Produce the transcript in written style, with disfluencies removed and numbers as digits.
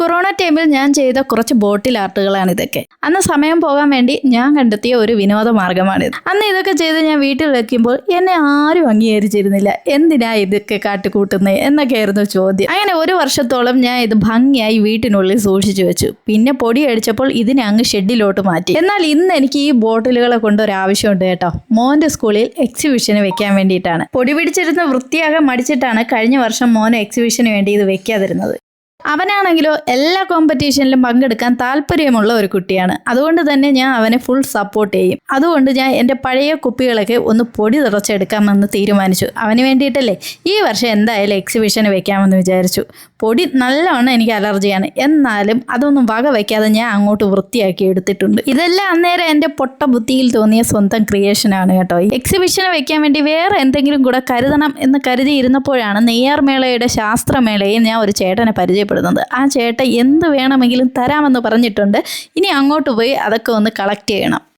Corona ടൈമിൽ ഞാൻ ചെയ്ത കുറച്ച് ബോട്ടിൽ ആർട്ടുകളാണ് ഇതൊക്കെ. അന്ന് സമയം പോകാൻ വേണ്ടി ഞാൻ കണ്ടെത്തിയ ഒരു വിനോദ മാർഗമാണിത്. അന്ന് ഇതൊക്കെ ചെയ്ത് ഞാൻ വീട്ടിൽ വെക്കുമ്പോൾ എന്നെ ആരും അംഗീകരിച്ചിരുന്നില്ല. എന്തിനാ ഇതൊക്കെ കാട്ടിക്കൂട്ടുന്നത് എന്നൊക്കെയായിരുന്നു ചോദ്യം. അങ്ങനെ ഒരു വർഷത്തോളം ഞാൻ ഇത് ഭംഗിയായി വീട്ടിനുള്ളിൽ സൂക്ഷിച്ചു വെച്ചു. പിന്നെ പൊടി അടിച്ചപ്പോൾ ഇതിനെ അങ്ങ് ഷെഡിലോട്ട് മാറ്റി. എന്നാൽ ഇന്ന് എനിക്ക് ഈ ബോട്ടിലുകളെ കൊണ്ട് ഒരു ആവശ്യമുണ്ട് കേട്ടോ. മോന്റെ സ്കൂളിൽ എക്സിബിഷന് വെക്കാൻ വേണ്ടിയിട്ടാണ്. പൊടി പിടിച്ചിരുന്ന് വൃത്തിയാകാൻ മടിച്ചിട്ടാണ് കഴിഞ്ഞ വർഷം മോന് എക്സിബിഷന് വേണ്ടി ഇത് വെക്കാതിരുന്നത്. അവനാണെങ്കിലോ എല്ലാ കോമ്പറ്റീഷനിലും പങ്കെടുക്കാൻ താല്പര്യമുള്ള ഒരു കുട്ടിയാണ്. അതുകൊണ്ട് തന്നെ ഞാൻ അവനെ ഫുൾ സപ്പോർട്ട് ചെയ്യും. അതുകൊണ്ട് ഞാൻ എൻ്റെ പഴയ കുപ്പികളൊക്കെ ഒന്ന് പൊടി തുടച്ചെടുക്കാമെന്ന് തീരുമാനിച്ചു. അവന് വേണ്ടിയിട്ടല്ലേ ഈ വർഷം എന്തായാലും എക്സിബിഷന് വെക്കാമെന്ന് വിചാരിച്ചു. പൊടി നല്ലവണ്ണം എനിക്ക് അലർജിയാണ്. എന്നാലും അതൊന്നും വക വയ്ക്കാതെ ഞാൻ അങ്ങോട്ട് വൃത്തിയാക്കി എടുത്തിട്ടുണ്ട്. ഇതെല്ലാം അന്നേരം എൻ്റെ പൊട്ട ബുദ്ധിയിൽ തോന്നിയ സ്വന്തം ക്രിയേഷനാണ് കേട്ടോ. എക്സിബിഷന് വെക്കാൻ വേണ്ടി വേറെ എന്തെങ്കിലും കൂടെ കരുതണം എന്ന് കരുതിയിരുന്നപ്പോഴാണ് നെയ്യാർ മേളയുടെ ശാസ്ത്രമേളയിൽ ഞാൻ ഒരു ചേട്ടനെ പരിചയപ്പെടുന്നത്. ആ ചേട്ടൻ എന്ത് വേണമെങ്കിലും തരാമെന്ന് പറഞ്ഞിട്ടുണ്ട്. ഇനി അങ്ങോട്ട് പോയി അതൊക്കെ ഒന്ന് കളക്ട് ചെയ്യണം.